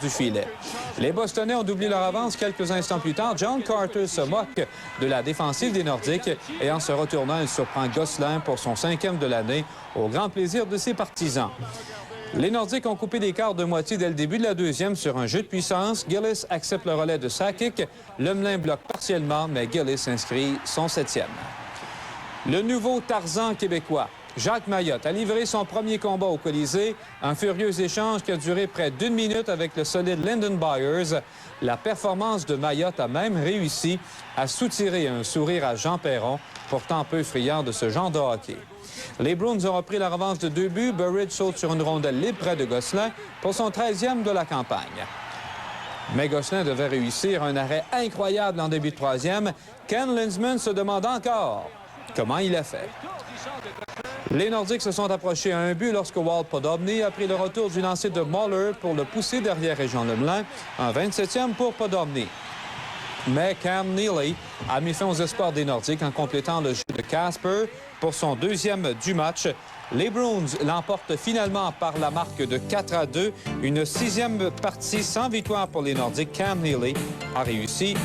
du filet. Les Bostonnais ont doublé leur avance quelques instants plus tard. John Carter se moque de la défensive des Nordiques et en se retournant, il surprend Gosselin pour son 5e de l'année, au grand plaisir de ses partisans. Les Nordiques ont coupé l'écart de moitié dès le début de la deuxième sur un jeu de puissance. Gillis accepte le relais de Sakic. Lemelin bloque partiellement, mais Gillis inscrit son 7e. Le nouveau Tarzan québécois, Jacques Mayotte, a livré son premier combat au Colisée. Un furieux échange qui a duré près d'1 minute avec le solide Lyndon Byers. La performance de Mayotte a même réussi à soutirer un sourire à Jean Perron, pourtant peu friand de ce genre de hockey. Les Bruins ont repris la revanche de 2 buts. Burridge saute sur une rondelle libre près de Gosselin pour son 13e de la campagne. Mais Gosselin devait réussir un arrêt incroyable en début de 3e. Ken Linseman se demande encore comment il a fait. Les Nordiques se sont approchés à un but lorsque Walt Podobny a pris le retour du lancer de Muller pour le pousser derrière Régent Lemelin. Un 27e pour Podobny. Mais Cam Neely a mis fin aux espoirs des Nordiques en complétant le jeu de Casper pour son 2e du match. Les Bruins l'emportent finalement par la marque de 4-2. Une 6e partie sans victoire pour les Nordiques. Cam Neely a réussi